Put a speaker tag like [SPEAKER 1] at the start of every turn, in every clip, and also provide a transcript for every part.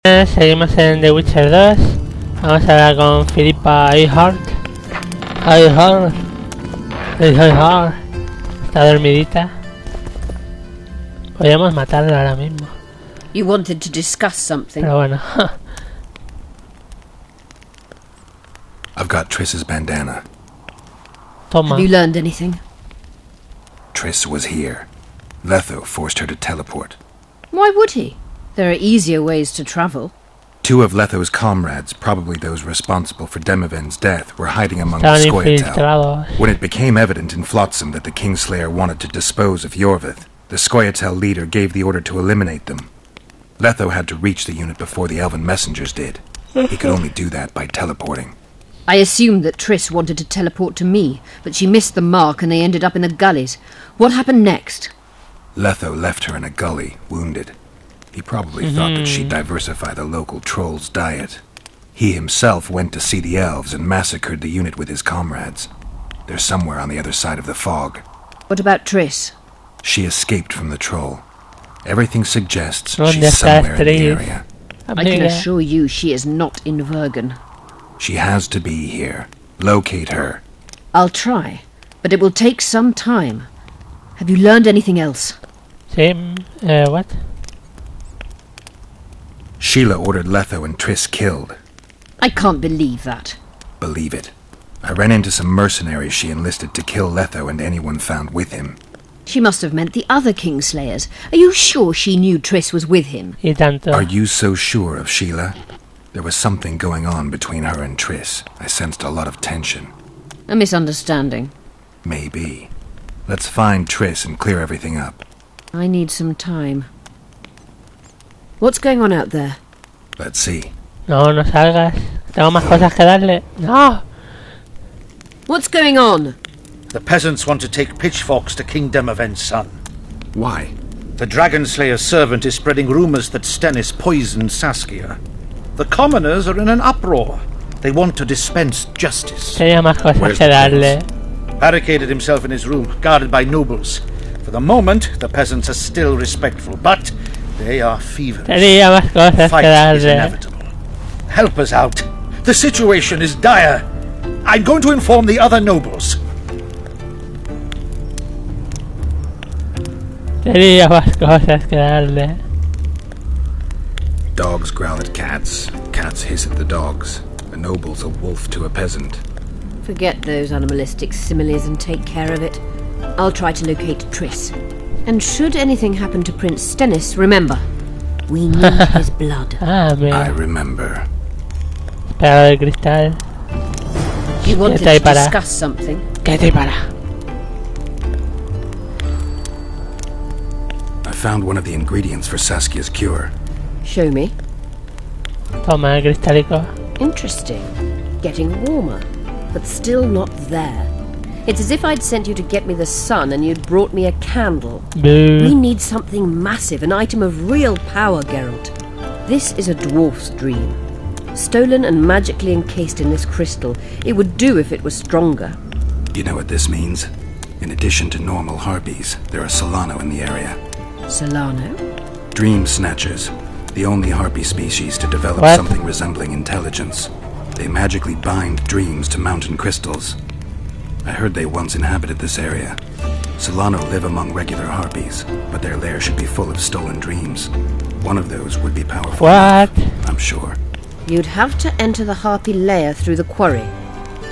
[SPEAKER 1] Seguimos en The Witcher 2. Vamos a hablar con Philippa Eihart. Está dormidita. Podríamos matarla ahora mismo.
[SPEAKER 2] You wanted to discuss something.
[SPEAKER 1] Pero bueno.
[SPEAKER 3] I've got Triss's bandana.
[SPEAKER 1] Toma.
[SPEAKER 2] Have you learned anything?
[SPEAKER 3] Triss was here. Letho forced her to teleport.
[SPEAKER 2] Why would he? There are easier ways to travel.
[SPEAKER 3] Two of Letho's comrades, probably those responsible for Demoven's death, were hiding among
[SPEAKER 1] Estaban
[SPEAKER 3] the Scoia'tael.
[SPEAKER 1] infiltrados.
[SPEAKER 3] When it became evident in Flotsam that the Kingslayer wanted to dispose of Yorvith, the Scoia'tael leader gave the order to eliminate them. Letho had to reach the unit before the elven messengers did. He could only do that by teleporting.
[SPEAKER 2] I assumed that Triss wanted to teleport to me, but she missed the mark and they ended up in the gullies. What happened next?
[SPEAKER 3] Letho left her in a gully, wounded. He probably thought that she'd diversify the local trolls' diet. He himself went to see the elves and massacred the unit with his comrades. They're somewhere on the other side of the fog.
[SPEAKER 2] What about Triss?
[SPEAKER 3] She escaped from the troll. Everything suggests
[SPEAKER 1] ¿Dónde
[SPEAKER 3] she's
[SPEAKER 1] está
[SPEAKER 3] somewhere in the
[SPEAKER 1] Triss?
[SPEAKER 3] area.
[SPEAKER 2] I can assure you she is not in Vergen.
[SPEAKER 3] She has to be here. Locate her.
[SPEAKER 2] I'll try, but it will take some time. Have you learned anything else?
[SPEAKER 1] Sí, what?
[SPEAKER 3] Sheila ordered Letho and Triss killed.
[SPEAKER 2] I can't believe that.
[SPEAKER 3] Believe it. I ran into some mercenaries she enlisted to kill Letho and anyone found with him.
[SPEAKER 2] She must have meant the other Kingslayers. Are you sure she knew Triss was with him?
[SPEAKER 1] Y tanto.
[SPEAKER 3] Are you so sure of Sheila? There was something going on between her and Triss. I sensed a lot of tension.
[SPEAKER 2] A misunderstanding.
[SPEAKER 3] Maybe. Let's find Triss and clear everything up.
[SPEAKER 2] I need some time. What's going on out there?
[SPEAKER 3] Let's see.
[SPEAKER 1] No, no salgas. Tengo más cosas que darle. No.
[SPEAKER 2] What's going on?
[SPEAKER 4] The peasants want to take pitchforks to King Demoven's son.
[SPEAKER 3] Why?
[SPEAKER 4] The Dragonslayer's servant is spreading rumours that Stennis poisoned Saskia. The commoners are in an uproar. They want to dispense justice.
[SPEAKER 1] Tenía más cosas
[SPEAKER 3] Where's
[SPEAKER 1] que
[SPEAKER 3] the
[SPEAKER 1] darle.
[SPEAKER 4] Barricaded himself in his room, guarded by nobles. For the moment, the peasants are still respectful, but they are feverish.
[SPEAKER 1] Tenía más cosas que
[SPEAKER 4] Fight is
[SPEAKER 1] darle.
[SPEAKER 4] inevitable. Help us out. The situation is dire. I'm going to inform the other nobles.
[SPEAKER 1] Tenía más cosas que darle.
[SPEAKER 3] Dogs growl at cats. Cats hiss at the dogs. A noble's a wolf to a peasant.
[SPEAKER 2] Forget those animalistic similes and take care of it. I'll try to locate Triss. And should anything happen to Prince Stennis, remember, we need his blood.
[SPEAKER 1] Ah,
[SPEAKER 3] I
[SPEAKER 1] mira.
[SPEAKER 3] remember.
[SPEAKER 1] Pegado de cristal.
[SPEAKER 2] You wanted
[SPEAKER 1] Está ahí
[SPEAKER 2] to
[SPEAKER 1] para.
[SPEAKER 2] discuss something.
[SPEAKER 1] Quédate para.
[SPEAKER 3] I found one of the ingredients for Saskia's cure.
[SPEAKER 2] Show me.
[SPEAKER 1] Toma el cristálico.
[SPEAKER 2] Interesting. Getting warmer, but still not there. It's as if I'd sent you to get me the sun and you'd brought me a candle. We
[SPEAKER 1] Boo.
[SPEAKER 2] need something massive, an item of real power, Geralt. This is a dwarf's dream. Stolen and magically encased in this crystal. It would do if it was stronger.
[SPEAKER 3] You know what this means? In addition to normal harpies, there are Solano in the area.
[SPEAKER 2] Solano?
[SPEAKER 3] Dream snatchers. The only harpy species to develop
[SPEAKER 1] What?
[SPEAKER 3] something resembling intelligence. They magically bind dreams to mountain crystals. I heard they once inhabited this area. Solano live among regular harpies, but their lair should be full of stolen dreams. One of those would be powerful
[SPEAKER 1] What?
[SPEAKER 3] enough, I'm sure.
[SPEAKER 2] You'd have to enter the harpy lair through the quarry.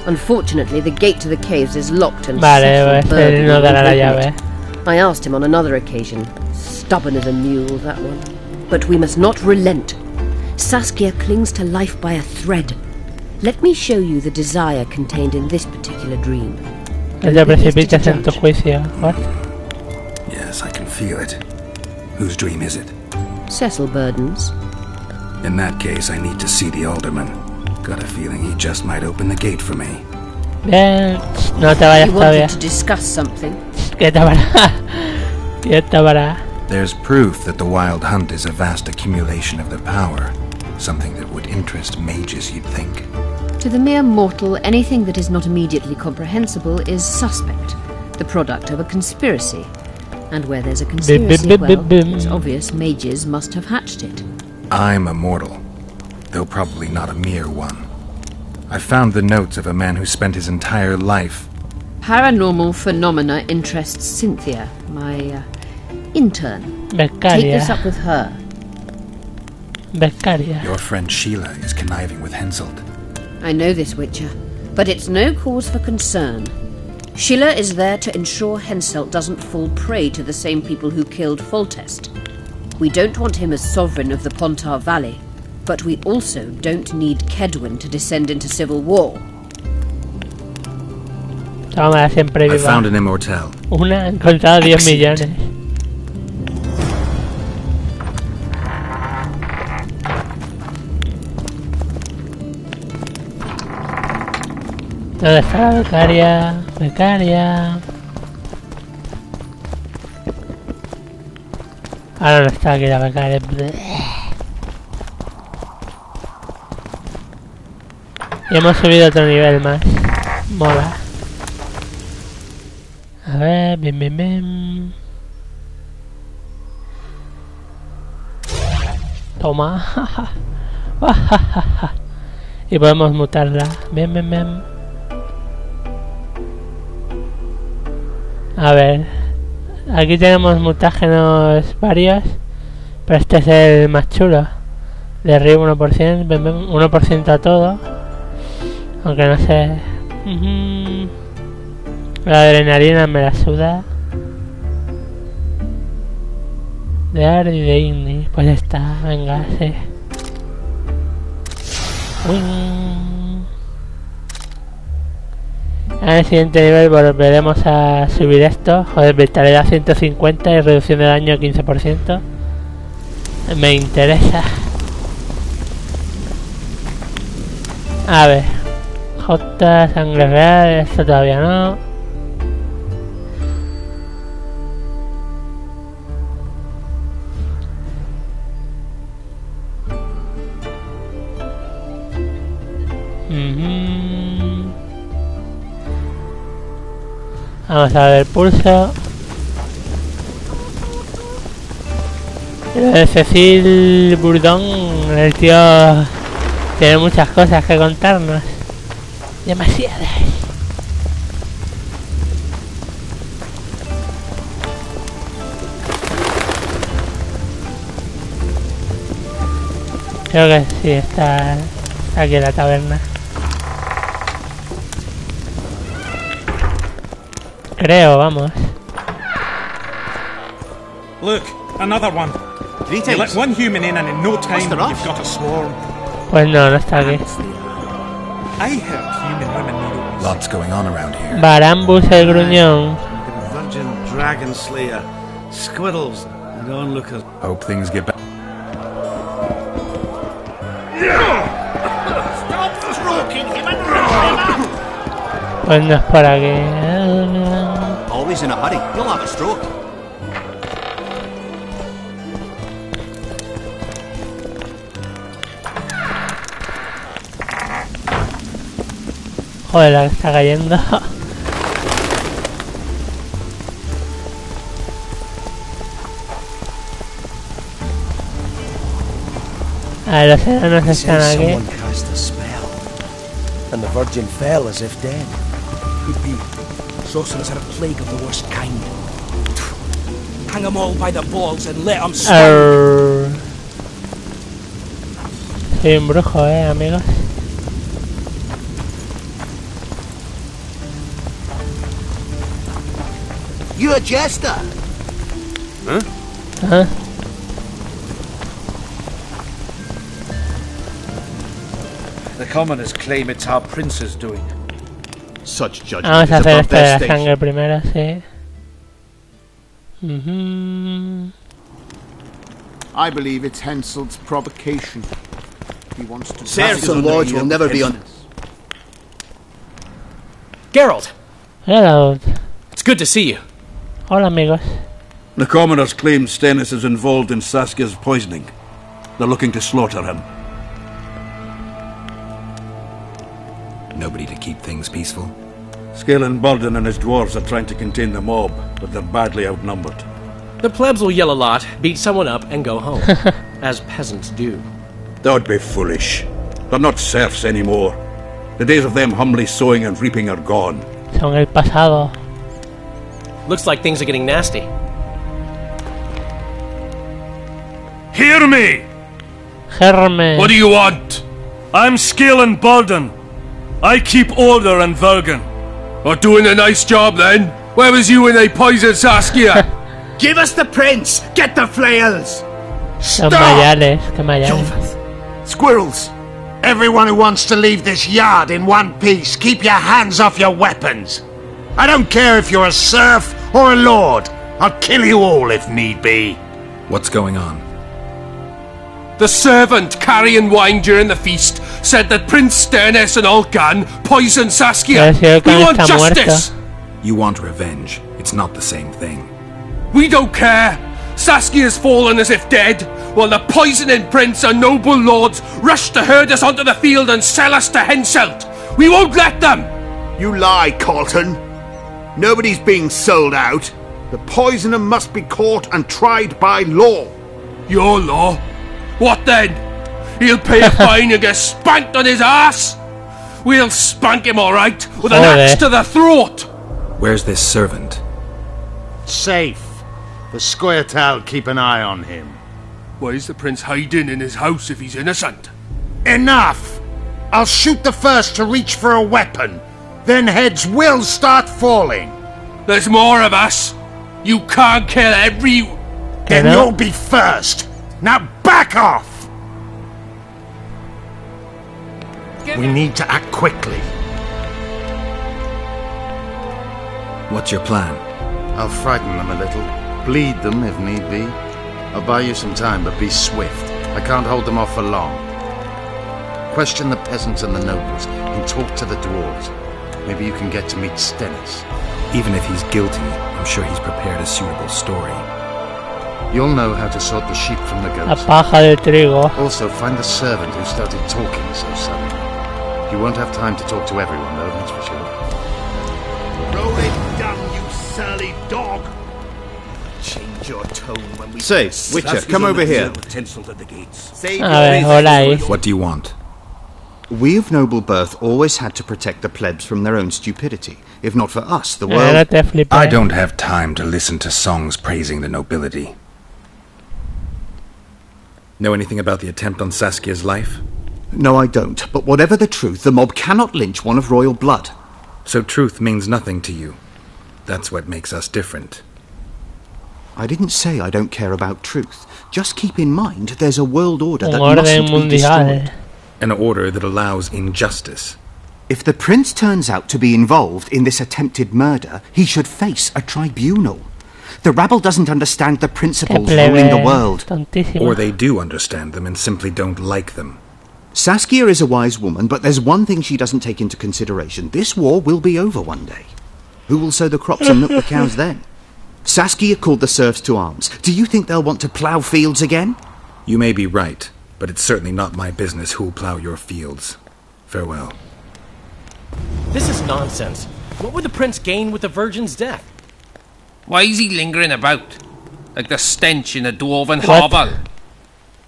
[SPEAKER 2] Unfortunately, the gate to the caves is locked and
[SPEAKER 1] Vale,
[SPEAKER 2] Cecil
[SPEAKER 1] pues
[SPEAKER 2] Bird
[SPEAKER 1] él no
[SPEAKER 2] won't
[SPEAKER 1] dará la
[SPEAKER 2] open
[SPEAKER 1] llave.
[SPEAKER 2] it. I asked him on another occasion. Stubborn as a mule, that one. But we must not relent. Saskia clings to life by a thread. Let me show you the desire contained in this particular dream.
[SPEAKER 1] No te precipites en tu juicio. What?
[SPEAKER 3] Yes, I can feel it. Whose dream is it?
[SPEAKER 2] Cecil Burden's.
[SPEAKER 3] In that case, I need to see the alderman. Got a feeling he just might open the gate for me.
[SPEAKER 1] Bien. No te vayas
[SPEAKER 2] You
[SPEAKER 1] todavía.
[SPEAKER 2] wanted to discuss something.
[SPEAKER 1] Quieta para. Quieta para.
[SPEAKER 3] There's proof that the Wild Hunt is a vast accumulation of the power. Something that would interest mages, you'd think.
[SPEAKER 2] To the mere mortal, anything that is not immediately comprehensible is suspect, the product of a conspiracy. And where there's a conspiracy, well, it's obvious mages must have hatched it.
[SPEAKER 3] I'm immortal. though probably not a mere one. I found the notes of a man who spent his entire life...
[SPEAKER 2] Paranormal phenomena interests Cynthia, my intern.
[SPEAKER 1] Becaria.
[SPEAKER 2] Take this up with her.
[SPEAKER 1] Becaria.
[SPEAKER 3] Your friend Sheila is conniving with Henselt.
[SPEAKER 2] I know this, Witcher, but it's no cause for concern. Sheila is there to ensure Henselt doesn't fall prey to the same people who killed Foltest. We don't want him as sovereign of the Pontar Valley, but we also don't need Kedwin to descend into civil war.
[SPEAKER 1] Toma, siempre
[SPEAKER 3] I
[SPEAKER 1] viva.
[SPEAKER 3] found an immortal.
[SPEAKER 1] Una, han encontrado 10 millones. ¿Dónde está la becaria? Becaria. Ahora no está aquí la becaria. Y hemos subido otro nivel más. Mola. A ver, bien, bien, bien. Toma. Y podemos mutarla. Bien, bien, bien. A ver. Aquí tenemos mutágenos varios. Pero este es el más chulo. Derribo 1%. Bien, bien, 1% a todo. Aunque no sé. La adrenalina me la suda. De Ar y de Igni. Pues ya está, venga, sí. Wing. En el siguiente nivel volveremos a subir esto. Joder, vitalidad 150 y reducción de daño 15%. Me interesa. A ver. J, sangre real, esto todavía no. Vamos a ver el pulso. Lo de Cecil Bourdon, el tío tiene muchas cosas que contarnos. Demasiadas. Creo que sí, está aquí en la taberna. Creo, vamos.
[SPEAKER 5] Look, another one. You let one human in and in no time you've got a swarm.
[SPEAKER 1] Pues no, no está aquí.
[SPEAKER 5] I heard human women needles.
[SPEAKER 3] Lots going on around here.
[SPEAKER 1] Barambus el gruñón.
[SPEAKER 6] Virgin dragon slayer. Squirrels and onlookers.
[SPEAKER 3] Hope things get better.
[SPEAKER 6] Stop stroking him and wrap him up!
[SPEAKER 1] Pues no es por aquí.
[SPEAKER 6] Always in a hurry. You'll have a stroke.
[SPEAKER 1] Joder, la que está cayendo. A ver, los enanos están aquí.
[SPEAKER 7] Someone cast a spell, and the virgin fell as if dead. Could be. Sorcerers are a plague of the worst kind. Hang them all by the balls and let them swim.
[SPEAKER 1] Soy un brujo, amigos.
[SPEAKER 6] You a jester?
[SPEAKER 1] Huh?
[SPEAKER 4] The commoners claim it's our prince's doing.
[SPEAKER 6] Such judgment
[SPEAKER 1] Vamos a
[SPEAKER 6] is
[SPEAKER 1] hacer
[SPEAKER 6] above
[SPEAKER 1] esto de
[SPEAKER 6] their
[SPEAKER 1] la
[SPEAKER 6] station.
[SPEAKER 1] sangre primero, sí.
[SPEAKER 8] I believe it's Henselt's provocation. He wants to...
[SPEAKER 6] Serfs and lords will never be on...
[SPEAKER 9] Geralt,
[SPEAKER 1] Hello.
[SPEAKER 9] it's good to see you.
[SPEAKER 1] Hola, amigos.
[SPEAKER 10] The commoners claim Stennis is involved in Saskia's poisoning. They're looking to slaughter him.
[SPEAKER 3] Nobody to keep things peaceful.
[SPEAKER 10] Scalen Burden and his dwarves are trying to contain the mob, but they're badly outnumbered.
[SPEAKER 9] The plebs will yell a lot, beat someone up, and go home, as peasants do.
[SPEAKER 10] Don't be foolish. They're not serfs anymore. The days of them humbly sowing and reaping are gone.
[SPEAKER 1] Son el pasado.
[SPEAKER 9] Looks like things are getting nasty.
[SPEAKER 11] Hear me!
[SPEAKER 1] Germe.
[SPEAKER 11] What do you want? I'm Skill and Bolden. I keep order in Vergen.
[SPEAKER 12] Are doing a nice job then? Where was you when they poisoned Saskia?
[SPEAKER 6] Give us the prince! Get the flails!
[SPEAKER 1] Los mayales, que mayales.
[SPEAKER 6] Squirrels! Everyone who wants to leave this yard in one piece, keep your hands off your weapons! I don't care if you're a serf or a lord. I'll kill you all if need be.
[SPEAKER 3] What's going on?
[SPEAKER 12] The servant carrying wine during the feast said that Prince Sternis and Olgan poisoned Saskia. We want justice!
[SPEAKER 3] You want revenge. It's not the same thing.
[SPEAKER 12] We don't care. Saskia's fallen as if dead, while the poisoning prince and noble lords rush to herd us onto the field and sell us to Henselt. We won't let them!
[SPEAKER 6] You lie, Colton. Nobody's being sold out. The poisoner must be caught and tried by law.
[SPEAKER 12] Your law? What then? He'll pay a fine and get spanked on his ass? We'll spank him all right, with an axe to the throat!
[SPEAKER 3] Where's this servant?
[SPEAKER 6] Safe. The Scoia'tael keep an eye on him.
[SPEAKER 12] Why is the prince hiding in his house if he's innocent?
[SPEAKER 6] Enough! I'll shoot the first to reach for a weapon. Then heads will start falling.
[SPEAKER 12] There's more of us. You can't kill every...
[SPEAKER 6] Then you'll be first. Now back off! We need to act quickly.
[SPEAKER 3] What's your plan?
[SPEAKER 6] I'll frighten them a little. Bleed them if need be. I'll buy you some time, but be swift. I can't hold them off for long. Question the peasants and the nobles, and talk to the dwarves. Maybe you can get to meet Stennis.
[SPEAKER 3] Even if he's guilty, I'm sure he's prepared a suitable story.
[SPEAKER 6] You'll know how to sort the sheep from the goats.
[SPEAKER 1] La paja del trigo.
[SPEAKER 6] Also, find the servant who started talking so suddenly. You won't have time to talk to everyone, though, that's for sure. Roll it down, you surly dog! Change your tone when we...
[SPEAKER 13] Say, Witcher, come over here.
[SPEAKER 3] What do you want?
[SPEAKER 13] We of noble birth always had to protect the plebs from their own stupidity. If not for us, the world...
[SPEAKER 3] I don't have time to listen to songs praising the nobility. Know anything about the attempt on Saskia's life?
[SPEAKER 13] No, I don't. But whatever the truth, the mob cannot lynch one of royal blood.
[SPEAKER 3] So truth means nothing to you. That's what makes us different.
[SPEAKER 13] I didn't say I don't care about truth. Just keep in mind there's a world order that mustn't be destroyed.
[SPEAKER 3] An order that allows injustice.
[SPEAKER 13] If the prince turns out to be involved in this attempted murder, he should face a tribunal. The rabble doesn't understand the principles ruling the world.
[SPEAKER 3] Or they do understand them and simply don't like them.
[SPEAKER 13] Saskia is a wise woman, but there's one thing she doesn't take into consideration. This war will be over one day. Who will sow the crops and milk the cows then? Saskia called the serfs to arms. Do you think they'll want to plough fields again?
[SPEAKER 3] You may be right, but it's certainly not my business who'll plough your fields. Farewell.
[SPEAKER 9] This is nonsense. What would the prince gain with the virgin's death?
[SPEAKER 12] Why is he lingering about? Like the stench in a dwarven hovel?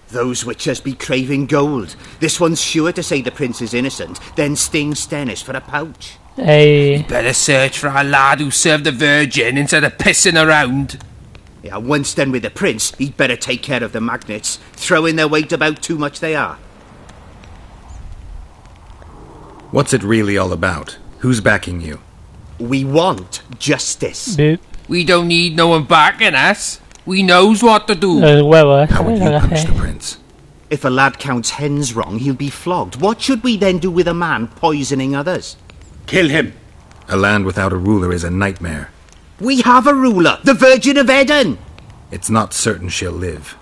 [SPEAKER 13] Those witchers be craving gold. This one's sure to say the prince is innocent, then sting Stennis for a pouch.
[SPEAKER 1] Hey.
[SPEAKER 12] Better search for a lad who served the virgin instead of pissing around.
[SPEAKER 13] Yeah, once done with the prince, he'd better take care of the magnets. Throwing their weight about too much they are.
[SPEAKER 3] What's it really all about? Who's backing you?
[SPEAKER 13] We want justice.
[SPEAKER 1] Boop.
[SPEAKER 12] We don't need no one backing us. We knows what to do.
[SPEAKER 3] How would you punish the prince?
[SPEAKER 13] If a lad counts hens wrong, he'll be flogged. What should we then do with a man poisoning others?
[SPEAKER 3] Kill him. A land without a ruler is a nightmare.
[SPEAKER 13] We have a ruler, the Virgin of Eden.
[SPEAKER 3] It's not certain she'll live.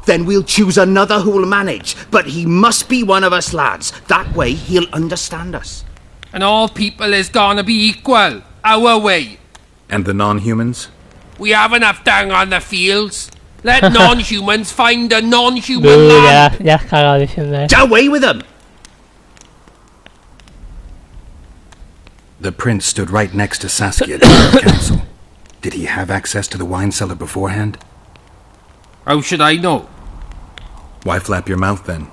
[SPEAKER 13] Then we'll choose another who'll manage, but he must be one of us lads. That way he'll understand us.
[SPEAKER 12] And all people is gonna be equal, our way.
[SPEAKER 3] And the non-humans?
[SPEAKER 12] We have enough dung on the fields. Let non-humans find a non-human land.
[SPEAKER 1] Ya has cagado diciendo eso.
[SPEAKER 13] Away with them!
[SPEAKER 3] The prince stood right next to Saskia during the council. Did he have access to the wine cellar beforehand?
[SPEAKER 12] How should I know?
[SPEAKER 3] Why flap your mouth then?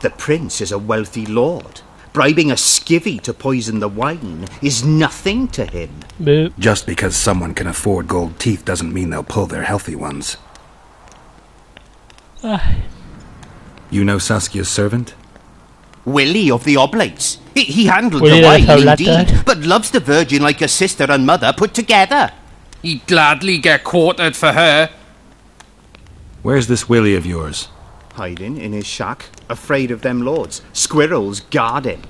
[SPEAKER 13] The prince is a wealthy lord. Bribing a skivvy to poison the wine is nothing to him.
[SPEAKER 1] Boop.
[SPEAKER 3] Just because someone can afford gold teeth doesn't mean they'll pull their healthy ones. You know Saskia's servant?
[SPEAKER 13] Willie of the Oblates. He handled
[SPEAKER 1] Willie
[SPEAKER 13] the wine,
[SPEAKER 1] de los
[SPEAKER 13] indeed,
[SPEAKER 1] Oblates.
[SPEAKER 13] but loves the Virgin like a sister and mother put together.
[SPEAKER 12] He'd gladly get quartered for her.
[SPEAKER 3] Where's this Willie of yours?
[SPEAKER 13] Hiding in his shack, afraid of them lords. Squirrels guard him.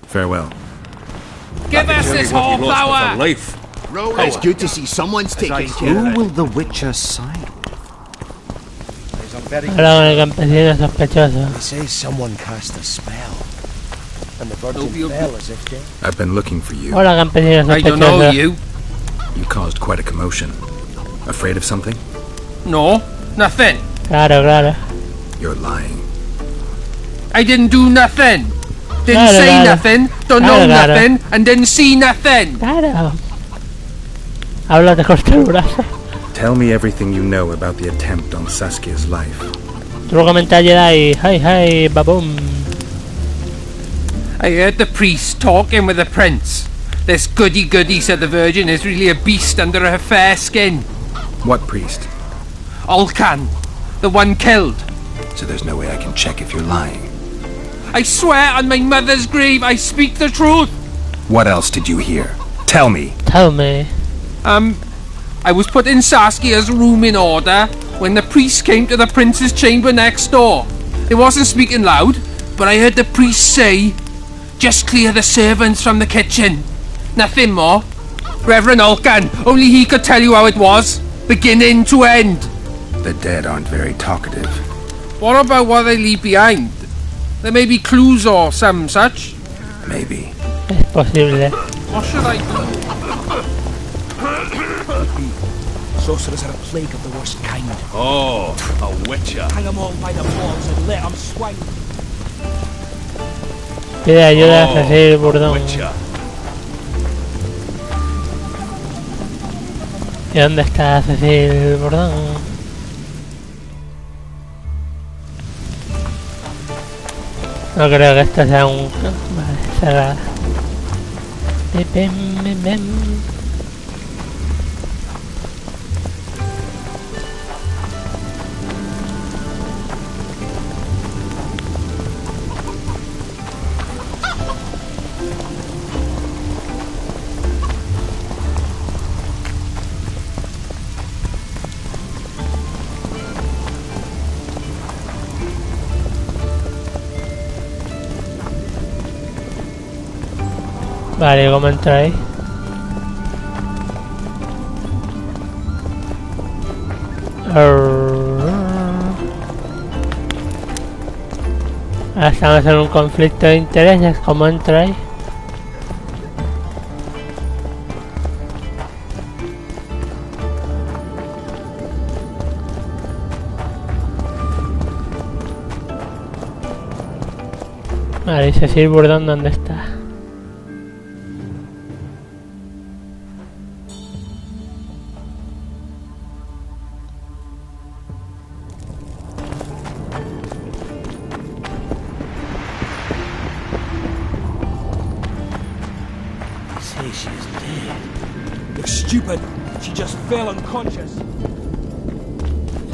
[SPEAKER 3] Farewell.
[SPEAKER 12] Give us this whole flower!
[SPEAKER 10] Life.
[SPEAKER 13] It's good to see someone's taking care of it. Who will the Witcher side with?
[SPEAKER 1] Ahora con el campesino sospechoso.
[SPEAKER 7] They say someone cast a spell, and the virgin fell as if dead.
[SPEAKER 3] I've been looking for you.
[SPEAKER 1] Hola, campesino sospechoso.
[SPEAKER 12] I don't know you.
[SPEAKER 3] You caused quite a commotion. Afraid of something?
[SPEAKER 12] No, nothing.
[SPEAKER 1] Claro, claro.
[SPEAKER 3] You're lying.
[SPEAKER 12] I didn't do nothing. Didn't
[SPEAKER 1] Claro,
[SPEAKER 12] say
[SPEAKER 1] claro.
[SPEAKER 12] nothing, don't know
[SPEAKER 1] Claro, claro.
[SPEAKER 12] nothing, and didn't see nothing.
[SPEAKER 1] Claro. Habla de cortar el brazo.
[SPEAKER 3] Tell me everything you know about the attempt on Saskia's life.
[SPEAKER 1] Truco mental Jedi. Hi, baboom.
[SPEAKER 12] I heard the priest talking with the prince. This goody-goody said the Virgin is really a beast under her fair skin.
[SPEAKER 3] What priest?
[SPEAKER 12] Alcan, the one killed.
[SPEAKER 3] So there's no way I can check if you're lying.
[SPEAKER 12] I swear on my mother's grave I speak the truth.
[SPEAKER 3] What else did you hear? Tell me.
[SPEAKER 1] Tell me.
[SPEAKER 12] I was put in Saskia's room in order when the priest came to the prince's chamber next door. They wasn't speaking loud, but I heard the priest say, "Just clear the servants from the kitchen." Nothing more. Reverend Alcan, only he could tell you how it was, beginning to end.
[SPEAKER 3] The dead aren't very talkative.
[SPEAKER 12] What about what they leave behind? There may be clues or some such.
[SPEAKER 3] Maybe.
[SPEAKER 1] Es posible.
[SPEAKER 12] What should I do?
[SPEAKER 7] Sorcerers are a plague of the worst kind.
[SPEAKER 11] Oh, a witcher.
[SPEAKER 7] Hang them all by the balls and let them swing.
[SPEAKER 1] Pide ayuda a Cecil Burdón.
[SPEAKER 11] Witcher.
[SPEAKER 1] ¿Y dónde está Cecil Burdón? No creo que esto sea un... Vale, cerrada. Vale, ¿cómo entro ahí? Ahora estamos en un conflicto de intereses, ¿cómo entro ahí? Vale, y Cecil Burdón, ¿dónde está?
[SPEAKER 7] Stupid. She just fell unconscious.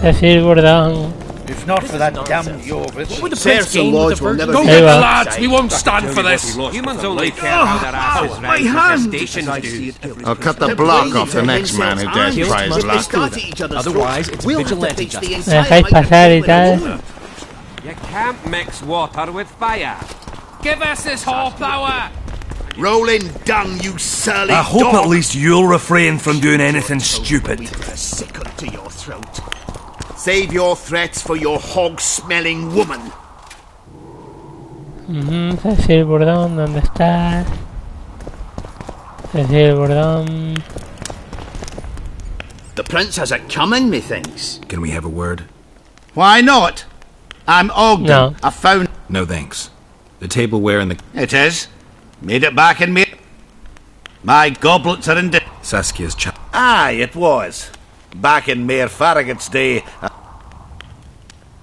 [SPEAKER 1] Cecil Burdón.
[SPEAKER 4] If not for that damned Yorvitz.
[SPEAKER 9] What would the prince gain with the virgin?
[SPEAKER 12] Go get the lads, we won't stand for this.
[SPEAKER 9] Humans only care how their asses
[SPEAKER 13] my hand!
[SPEAKER 9] do.
[SPEAKER 6] I'll cut the block off the next man who dares try his luck.
[SPEAKER 9] Otherwise, it's vigilante justice.
[SPEAKER 1] ¿Me dejáis pasar y tal?
[SPEAKER 9] You can't mix water with fire.
[SPEAKER 12] Give us this whole flower.
[SPEAKER 13] Rolling dung, you surly
[SPEAKER 11] I hope
[SPEAKER 13] dog.
[SPEAKER 11] at least you'll refrain from doing anything stupid.
[SPEAKER 13] We put a sickle to your throat. Save your threats for your hog-smelling woman.
[SPEAKER 1] Cecil Burdón, ¿dónde estás? Cecil Burdón.
[SPEAKER 13] The prince has it coming, methinks.
[SPEAKER 3] Can we have a word?
[SPEAKER 4] Why not? I'm Ogden.
[SPEAKER 1] No.
[SPEAKER 4] I found...
[SPEAKER 3] No thanks. The tableware and the...
[SPEAKER 4] It is. Made it back in me. My goblets are in...
[SPEAKER 3] Saskia's child.
[SPEAKER 4] Aye, it was. Back in Mayor Farragut's day.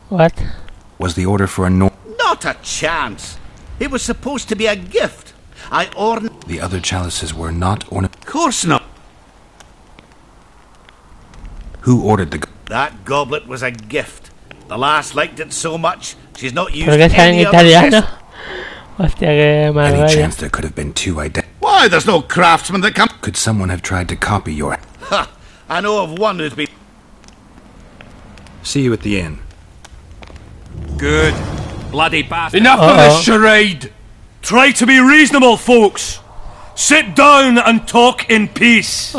[SPEAKER 1] What?
[SPEAKER 3] Was the order for a
[SPEAKER 14] Not a chance. It was supposed to be a gift. I ordered...
[SPEAKER 3] The other chalices were not
[SPEAKER 14] Of course not.
[SPEAKER 3] Who ordered the...
[SPEAKER 14] That goblet was a gift. The lass liked it so much, she's not used
[SPEAKER 1] ¿Por qué está en
[SPEAKER 14] any other
[SPEAKER 1] italiano?
[SPEAKER 14] vessel.
[SPEAKER 1] Hostia, qué mal
[SPEAKER 3] Any
[SPEAKER 1] rollo.
[SPEAKER 3] chance there could have been two identical...
[SPEAKER 14] Why, there's no craftsman that can...
[SPEAKER 3] Could someone have tried to copy your...
[SPEAKER 14] Ha! I know of one who's been...
[SPEAKER 3] See you at the inn.
[SPEAKER 15] Good. Bloody bastard.
[SPEAKER 11] Enough of this charade! Try to be reasonable, folks! Sit down and talk in peace!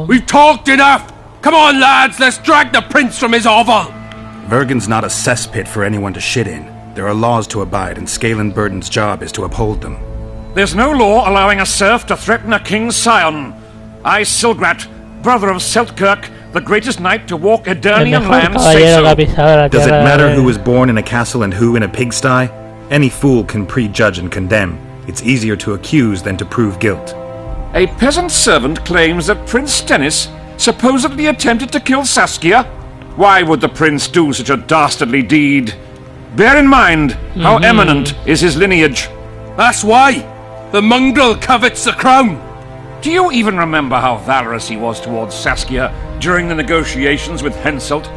[SPEAKER 12] We've talked enough! Come on, lads, let's drag the prince from his hovel!
[SPEAKER 3] Vergen's not a cesspit for anyone to shit in. There are laws to abide, and Scalen Burden's job is to uphold them.
[SPEAKER 4] There's no law allowing a serf to threaten a king's scion. I, Silgrat, brother of Seltkirk, the greatest knight to walk Edirnian land, say so.
[SPEAKER 3] Does it matter who was born in a castle and who in a pigsty? Any fool can prejudge and condemn. It's easier to accuse than to prove guilt.
[SPEAKER 4] A peasant servant claims that Prince Stennis supposedly attempted to kill Saskia. Why would the prince do such a dastardly deed? Bear in mind how eminent is his lineage.
[SPEAKER 12] That's why! The mongrel covets the crown!
[SPEAKER 4] Do you even remember how valorous he was towards Saskia during the negotiations with Henselt?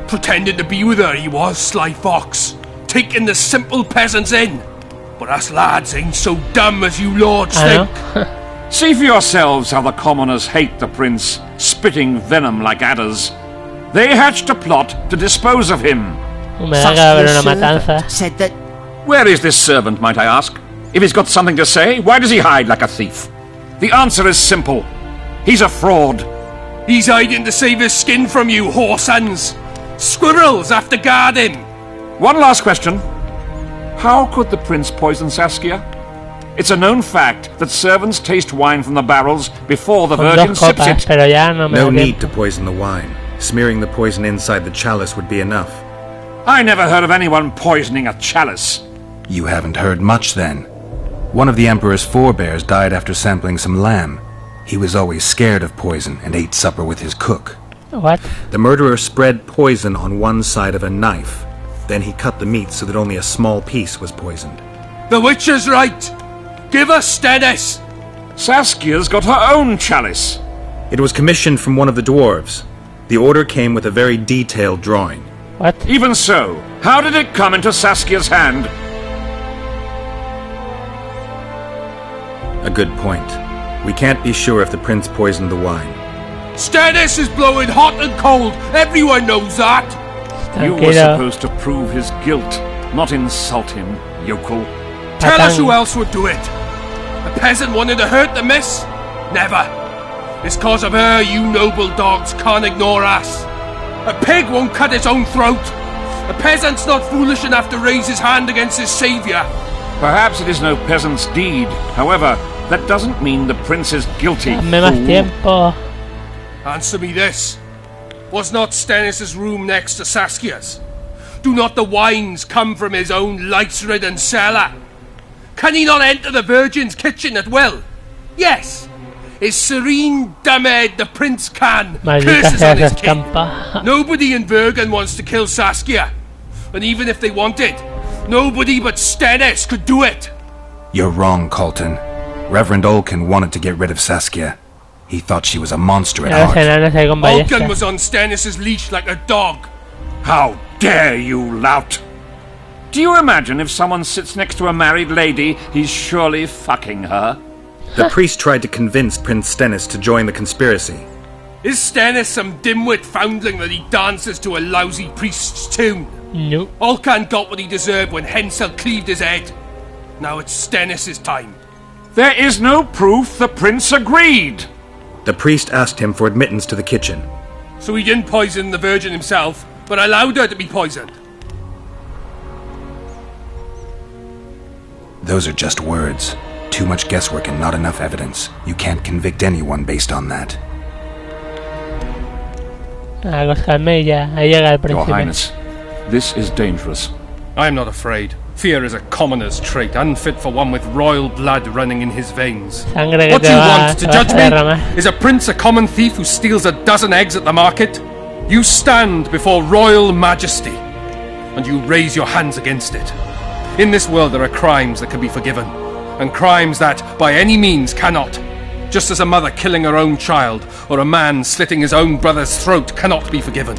[SPEAKER 12] Pretending to be with her he was, sly fox, taking the simple peasants in. But us lads ain't so dumb as you lords think.
[SPEAKER 4] See for yourselves how the commoners hate the prince, spitting venom like adders. They hatched a plot to dispose of him.
[SPEAKER 2] Said that...
[SPEAKER 4] Where is this servant, might I ask? If he's got something to say, why does he hide like a thief? The answer is simple. He's a fraud.
[SPEAKER 12] He's hiding to save his skin from you, whoresons. Squirrels have to guard him.
[SPEAKER 4] One last question. How could the prince poison Saskia? It's a known fact that servants taste wine from the barrels before the virgin sips it.
[SPEAKER 3] No need to poison the wine. Smearing the poison inside the chalice would be enough.
[SPEAKER 4] I never heard of anyone poisoning a chalice.
[SPEAKER 3] You haven't heard much then. One of the Emperor's forebears died after sampling some lamb. He was always scared of poison and ate supper with his cook.
[SPEAKER 1] What?
[SPEAKER 3] The murderer spread poison on one side of a knife. Then he cut the meat so that only a small piece was poisoned.
[SPEAKER 12] The witch is right! Give us Stennis!
[SPEAKER 4] Saskia's got her own chalice.
[SPEAKER 3] It was commissioned from one of the dwarves. The order came with a very detailed drawing.
[SPEAKER 1] What?
[SPEAKER 4] Even so, how did it come into Saskia's hand?
[SPEAKER 3] A good point. We can't be sure if the prince poisoned the wine.
[SPEAKER 12] Stennis is blowing hot and cold. Everyone knows that.
[SPEAKER 4] You were supposed to prove his guilt, not insult him, yokel.
[SPEAKER 12] Tell us who else would do it. A peasant wanted to hurt the miss? Never. It's cause of her you noble dogs can't ignore us. A pig won't cut its own throat. A peasant's not foolish enough to raise his hand against his saviour.
[SPEAKER 4] Perhaps it is no peasant's deed. However, that doesn't mean the prince is guilty.
[SPEAKER 12] Answer me this. Was not Stennis' room next to Saskia's? Do not the wines come from his own lice-ridden cellar? Can he not enter the Virgin's kitchen at will? Yes. His serene Damed the prince can. Curses on his king. Nobody in Vergen wants to kill Saskia. And even if they wanted, nobody but Stennis could do it.
[SPEAKER 3] You're wrong, Colton. Reverend Olkin wanted to get rid of Saskia. He thought she was a monster at heart.
[SPEAKER 12] Olkin was on Stennis' leash like a dog.
[SPEAKER 4] How dare you, lout! Do you imagine if someone sits next to a married lady, he's surely fucking her?
[SPEAKER 3] The priest tried to convince Prince Stennis to join the conspiracy.
[SPEAKER 12] Is Stennis some dimwit foundling that he dances to a lousy priest's tune?
[SPEAKER 1] Nope.
[SPEAKER 12] Olcan got what he deserved when Hensel cleaved his head. Now it's Stennis' time.
[SPEAKER 4] There is no proof the prince agreed.
[SPEAKER 3] The priest asked him for admittance to the kitchen.
[SPEAKER 12] So he didn't poison the Virgin himself, but allowed her to be poisoned.
[SPEAKER 3] Those are just words. Too much guesswork and not enough evidence. You can't convict anyone based on that.
[SPEAKER 1] Your
[SPEAKER 4] Highness, this is dangerous.
[SPEAKER 12] I am not afraid. Fear is a commoner's trait, unfit for one with royal blood running in his veins. What do you want, to judge me? Is a prince a common thief who steals a dozen eggs at the market? You stand before royal majesty. and you raise your hands against it. In this world there are crimes that can be forgiven, and crimes that, by any means, cannot. Just as a mother killing her own child, or a man slitting his own brother's throat cannot be forgiven.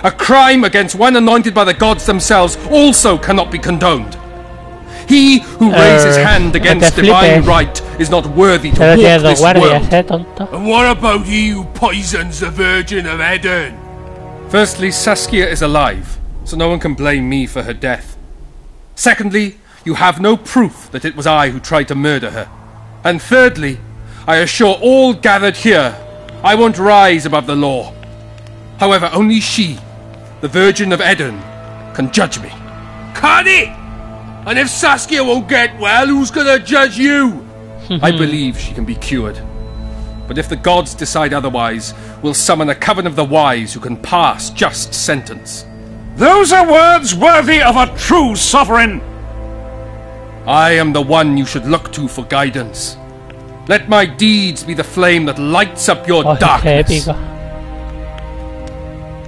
[SPEAKER 12] A crime against one anointed by the gods themselves also cannot be condoned. He who raises hand against divine right is not worthy to walk this world.
[SPEAKER 11] And what about he who poisons the Virgin of Eden?
[SPEAKER 12] Firstly, Saskia is alive, so no one can blame me for her death. Secondly, you have no proof that it was I who tried to murder her. And thirdly, I assure all gathered here, I won't rise above the law. However, only she, the Virgin of Eden, can judge me.
[SPEAKER 11] Can it? And if Saskia won't get well, who's gonna judge you?
[SPEAKER 12] I believe she can be cured. But if the gods decide otherwise, we'll summon a coven of the wise who can pass just sentence.
[SPEAKER 4] Those are words worthy of a true sovereign!
[SPEAKER 12] I am the one you should look to for guidance. Let my deeds be the flame that lights up your darkness.
[SPEAKER 1] Épico.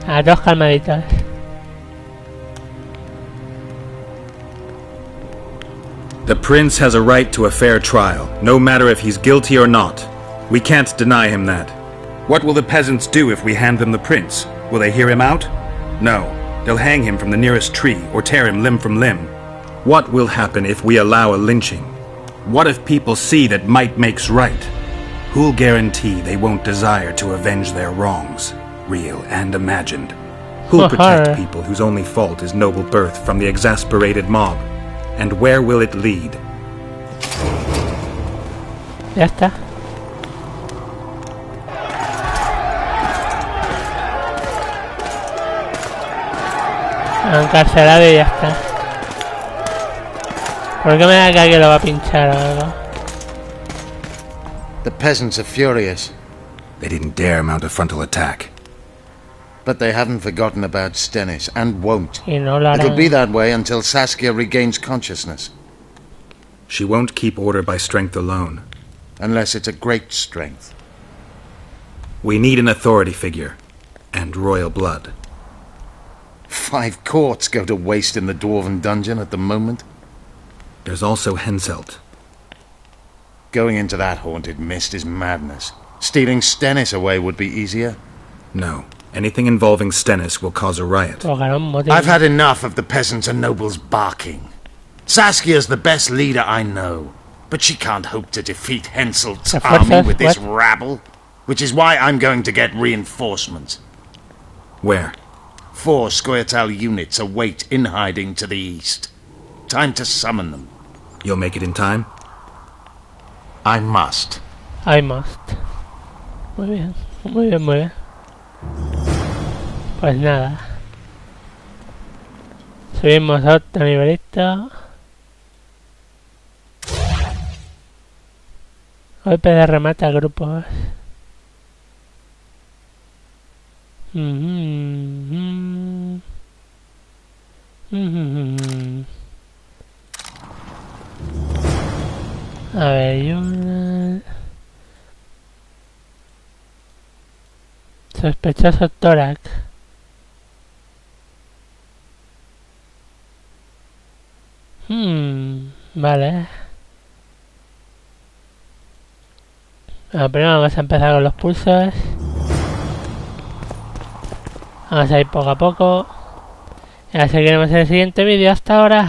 [SPEAKER 1] A dos calmaditas.
[SPEAKER 3] The prince has a right to a fair trial, no matter if he's guilty or not. We can't deny him that. What will the peasants do if we hand them the prince? Will they hear him out? No. They'll hang him from the nearest tree or tear him limb from limb. What will happen if we allow a lynching? What if people see that might makes right? Who'll guarantee they won't desire to avenge their wrongs, real and imagined? Who'll protect people whose only fault is noble birth from the exasperated mob? And where will it lead?
[SPEAKER 1] Ya está. Encarcelado y ya está. ¿Por qué me da que alguien lo va a pinchar o algo?
[SPEAKER 6] The peasants are furious.
[SPEAKER 3] They didn't dare mount a frontal attack.
[SPEAKER 6] But they haven't forgotten about Stennis, and won't.
[SPEAKER 1] No
[SPEAKER 6] It'll be that way until Saskia regains consciousness.
[SPEAKER 3] She won't keep order by strength alone.
[SPEAKER 6] Unless it's a great strength.
[SPEAKER 3] We need an authority figure. And royal blood.
[SPEAKER 6] 5 courts go to waste in the Dwarven dungeon at the moment.
[SPEAKER 3] There's also Henselt.
[SPEAKER 6] Going into that haunted mist is madness. Stealing Stennis away would be easier.
[SPEAKER 3] No. Anything involving Stennis will cause a riot.
[SPEAKER 6] I've had enough of the peasants and nobles barking. Saskia's the best leader I know, but she can't hope to defeat Henselt's army with this rabble, which is why I'm going to get reinforcements.
[SPEAKER 3] Where?
[SPEAKER 6] 4 Scoia'tael units await in hiding to the east. Time to summon them.
[SPEAKER 3] You'll make it in time?
[SPEAKER 6] I must.
[SPEAKER 1] I must. Muy bien, muy bien, muy bien. Pues nada. Subimos a otro nivelito. Golpe de remate a grupos. A ver, y una... Sospechoso tórax. Vale. Bueno, primero vamos a empezar con los pulsos. Vamos a ir poco a poco. Y a seguiremos en el siguiente vídeo. Hasta ahora.